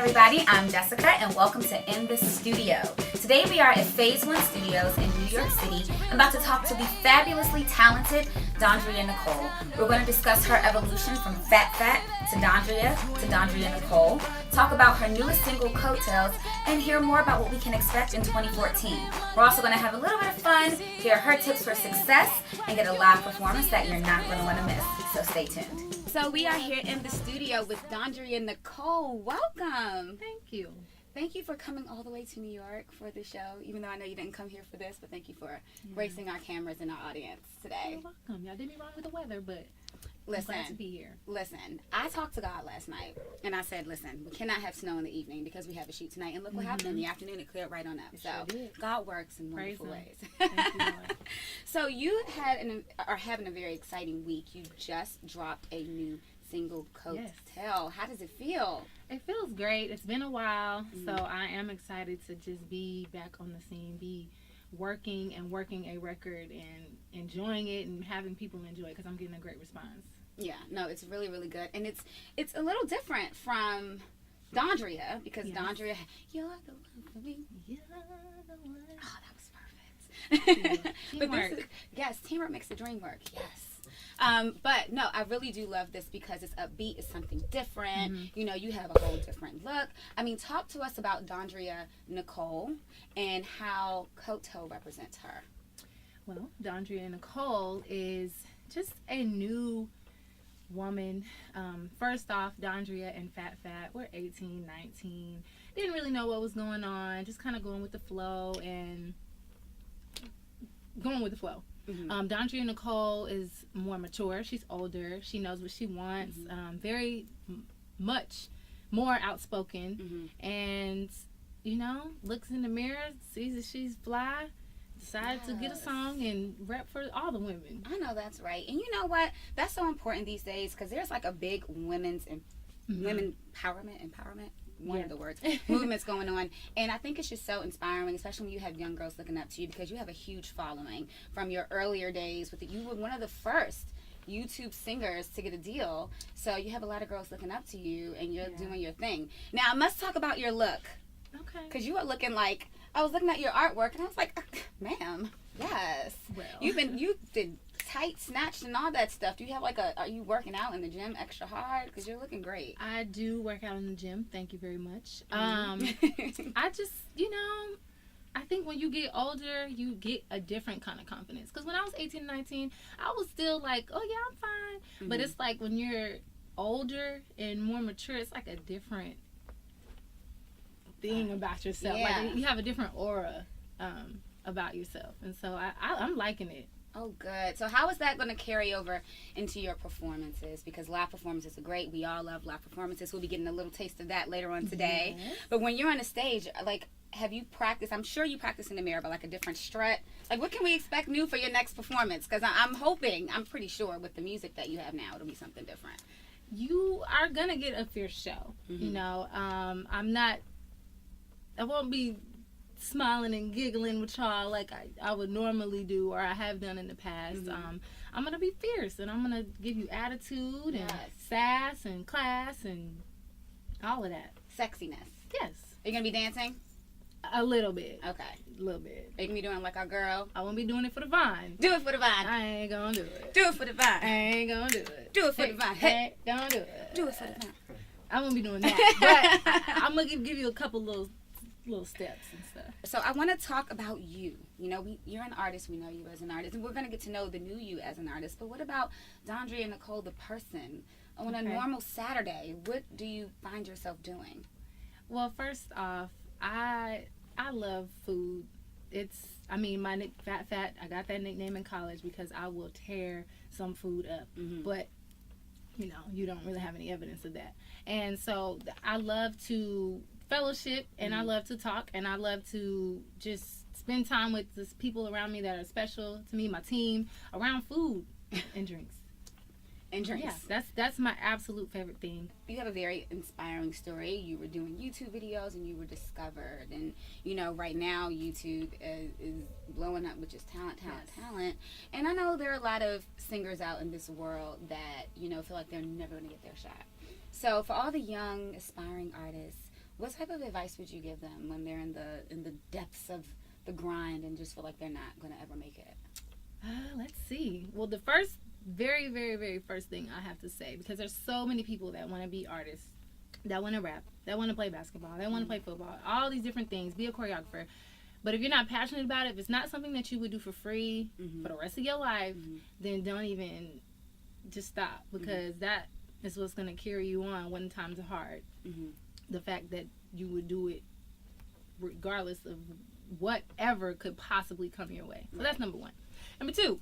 everybody, I'm Jessica and welcome to In the Studio. Today we are at Phase 1 Studios in New York City. I'm about to talk to the fabulously talented Dondria Nicole. We're going to discuss her evolution from Fat to Dondria Nicole, talk about her newest single, Coattails, and hear more about what we can expect in 2014. We're also going to have a little bit of fun, hear her tips for success, and get a live performance that you're not going to want to miss. So stay tuned. So we are here in the studio with Dondria Nicole. Welcome. Thank you. Thank you for coming all the way to New York for the show, even though I know you didn't come here for this, but thank you for gracing our cameras and our audience today. You're welcome. Y'all did me wrong with the weather, but listen, I'm glad to be here. Listen, I talked to God last night, and I said, listen, we cannot have snow in the evening because we have a shoot tonight. And look what happened in the afternoon. It cleared right on up. It So sure did. God works in wonderful ways. Thank you, Lord. So you are having a very exciting week. You just dropped a new single, Coattail. Yes. How does it feel? It feels great. It's been a while, so I am excited to just be back on the scene, be working a record and enjoying it and having people enjoy it because I'm getting a great response. Yeah, no, it's really, really good. And it's a little different from Dondria because Dondria, you're the one for me. You're the one. Oh, that was perfect. Teamwork. Yes, teamwork makes the dream work. Yes. But no, I really do love this because it's upbeat, it's something different. You know, you have a whole different look. I mean, talk to us about Dondria Nicole and how Coattail represents her. Well, Dondria Nicole is just a new woman. First off, Dondria and Fat, we're 18, 19. Didn't really know what was going on, just kind of going with the flow. Dondria Nicole is more mature. She's older. She knows what she wants. Very much more outspoken. And, you know, looks in the mirror, sees that she's fly, decided to get a song and rep for all the women. I know that's right. And you know what? That's so important these days because there's like a big women empowerment. One of the words, movements going on. And I think it's just so inspiring, especially when you have young girls looking up to you because you have a huge following from your earlier days. You were one of the first YouTube singers to get a deal. So you have a lot of girls looking up to you and you're doing your thing. Now, I must talk about your look. Okay. Because you were looking like, I was looking at your artwork and I was like, ma'am, yes. Well. You did tight snatched and all that stuff. Do you have are you working out in the gym extra hard? Because you're looking great. I do work out in the gym. Thank you very much. I just, I think when you get older, you get a different kind of confidence. Because when I was 18, 19, I was still like, oh yeah, I'm fine. But it's like when you're older and more mature, it's like a different thing about yourself. Yeah. Like you have a different aura about yourself. And so I'm liking it. Oh, good. So how is that going to carry over into your performances? Because live performances are great. We all love live performances. We'll be getting a little taste of that later on today. Yes. But when you're on a stage, have you practiced? I'm sure you practice in the mirror, but a different strut. What can we expect new for your next performance? Because I'm pretty sure with the music that you have now, it'll be something different. You are going to get a fierce show. I won't be smiling and giggling with y'all like I would normally do or I have done in the past. I'm going to be fierce and I'm going to give you attitude and sass and class and all of that. Sexiness. Yes. Are you going to be dancing? A little bit. Okay. A little bit. Are you going to be doing like our girl? I won't be doing it for the vine. Do it for the vine. I ain't going to do it. Do it for the vine. I ain't going to do it. Do it for the vine. Hey. Don't do it. Do it for the vine. I won't be doing that. But I'm going to give you a couple little steps and stuff. So I want to talk about you. You're an artist. We know you as an artist, and we're going to get to know the new you as an artist. But what about Dondria Nicole, the person? On a normal Saturday, what do you find yourself doing? Well, first off, I love food. My Fat, I got that nickname in college because I will tear some food up. But you don't really have any evidence of that. And so I love to fellowship and I love to talk and I love to just spend time with the people around me that are special to me, my team, around food and drinks. Yeah, that's my absolute favorite thing. You have a very inspiring story. You were doing YouTube videos and you were discovered, and right now YouTube is blowing up with just talent. And I know there are a lot of singers out in this world that feel like they're never going to get their shot. So for all the young aspiring artists, What type of advice would you give them when they're in the depths of the grind and just feel like they're not going to ever make it? Let's see. Well, the first, very, very, very first thing I have to say, because there's so many people that want to be artists, that want to rap, that want to play basketball, that want to play football, all these different things, be a choreographer. But if you're not passionate about it, if it's not something that you would do for free for the rest of your life, then don't even, just stop, because that is what's going to carry you on when times are hard. The fact that you would do it regardless of whatever could possibly come your way. So that's number one. Number two,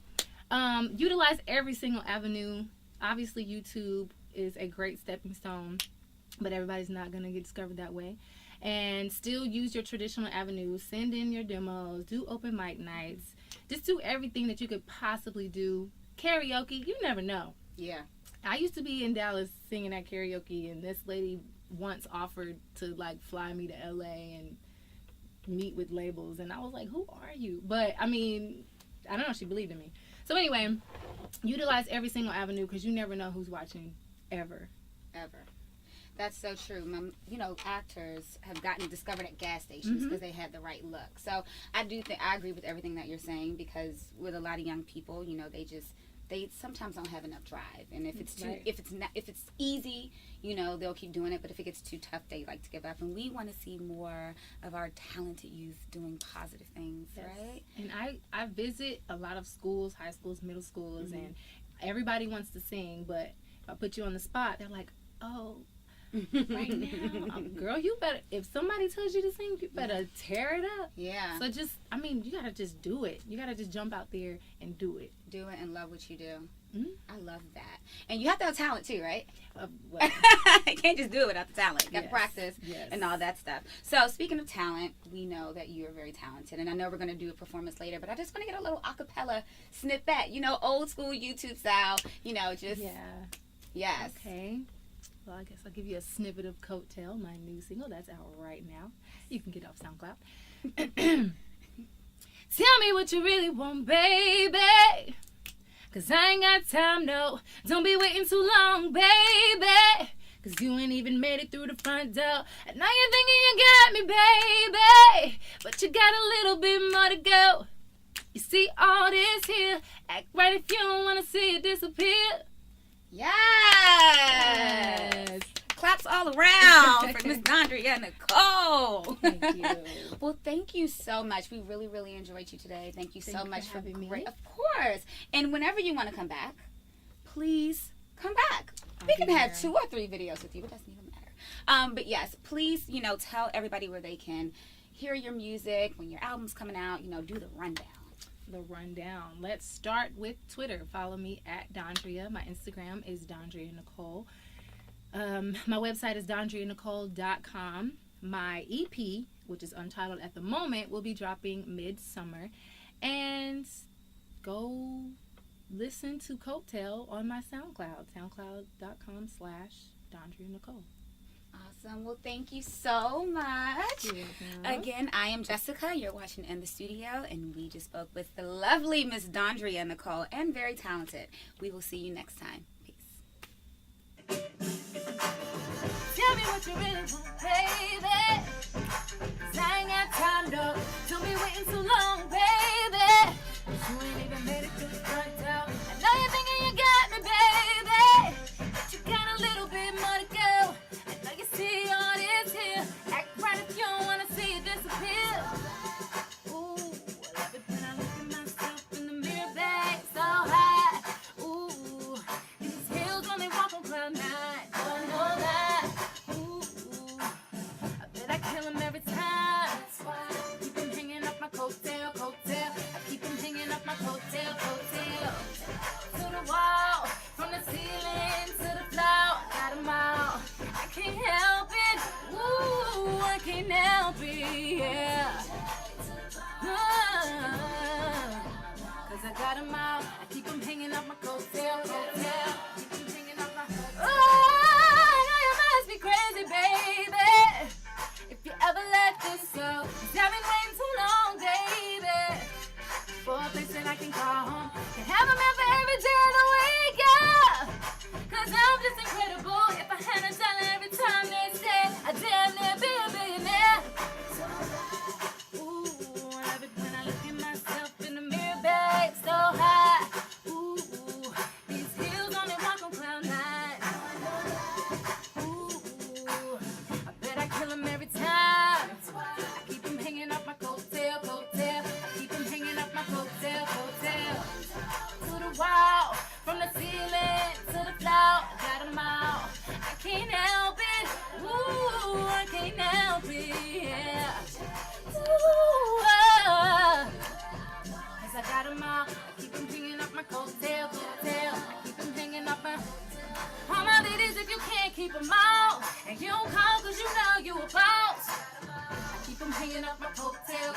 utilize every single avenue. Obviously, YouTube is a great stepping stone, but everybody's not going to get discovered that way. And still use your traditional avenues. Send in your demos. Do open mic nights. Just do everything that you could possibly do. Karaoke, you never know. Yeah. I used to be in Dallas singing at karaoke, and this lady once offered to, like, fly me to LA and meet with labels. And I was like, who are you? But, I mean, I don't know. She believed in me. So, anyway, utilize every single avenue, because you never know who's watching ever. Ever. That's so true. Actors have gotten discovered at gas stations because they had the right look. So I do think I agree with everything that you're saying, because with a lot of young people, they sometimes don't have enough drive. And if it's if it's easy, they'll keep doing it. But if it gets too tough, they like to give up. And we want to see more of our talented youth doing positive things, right? And I visit a lot of schools, high schools, middle schools, and everybody wants to sing. But if I put you on the spot, they're like, oh. Right now, girl, you better, if somebody tells you to sing, you better tear it up. Yeah. So you gotta just do it. You gotta just jump out there and do it. Do it and love what you do. I love that. And you have to have talent too, right? You can't just do it without the talent. You gotta practice and all that stuff. So speaking of talent, we know that you are very talented, and I know we're gonna do a performance later, but I just want to get a little acapella snippet, old school YouTube style, just yes. Okay. Well, I guess I'll give you a snippet of Coattail, my new single. That's out right now. You can get it off SoundCloud. Tell me what you really want, baby. 'Cause I ain't got time, no. Don't be waiting too long, baby. 'Cause you ain't even made it through the front door. And now you're thinking you got me, baby. But you got a little bit more to go. You see all this here. Act right if you don't want to see it disappear. Yes. Claps all around for Miss Dondria Nicole. Thank you. Well, thank you so much. We really, really enjoyed you today. Thank you so much for having me. Of course. And whenever you want to come back, please come back. We can have 2 or 3 videos with you. It doesn't even matter. But yes, please, tell everybody where they can hear your music, when your album's coming out, do the rundown. Let's start with Twitter. Follow me at Dondria. My Instagram is Dondria Nicole. My website is dondrianicole.com. My EP, which is untitled at the moment, will be dropping midsummer. And go listen to Coattail on my SoundCloud, soundcloud.com/Dondria Nicole. Awesome. Well, thank you so much. Again, I am Jessica. You're watching In the Studio, and we just spoke with the lovely Miss Dondria Nicole, and very talented. We will see you next time. Peace. Tell me what you really want, baby. 'Cause I ain't got time, no. Don't be waiting too long, baby. You ain't even made it to the front door. I know you're thinking you got me, baby. But you got a little bit more to go. See all this here. Act right if you don't want to see it disappear. Ooh, I love it when I look at myself in the mirror, babe, so high. Ooh, these hills only walk on cloud 9. Do I know that? Ooh, I bet I kill him every time. That's why I keep him hanging off my coattail. I keep him hanging off my coattail. To the wall, from the ceiling to the floor. Got him all. I can't help it, ooh, I can't help it, yeah. 'Cause I got him out, I keep him hanging off my coattail. Keep him hanging off my, oh, I know you must be crazy, baby, if you ever let this go. 'Cause I've been waiting too long, baby, for a place that I can call home. Can have him ever every day of the week, yeah. 'Cause I'm just incredible. If I had a dollar every time they say I damn near be a hanging off my coattail,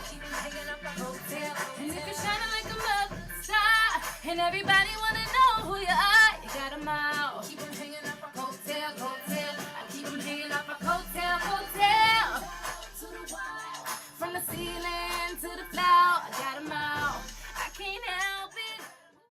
keep hanging off my coattail. And if you're shining like a mother star, and everybody wanna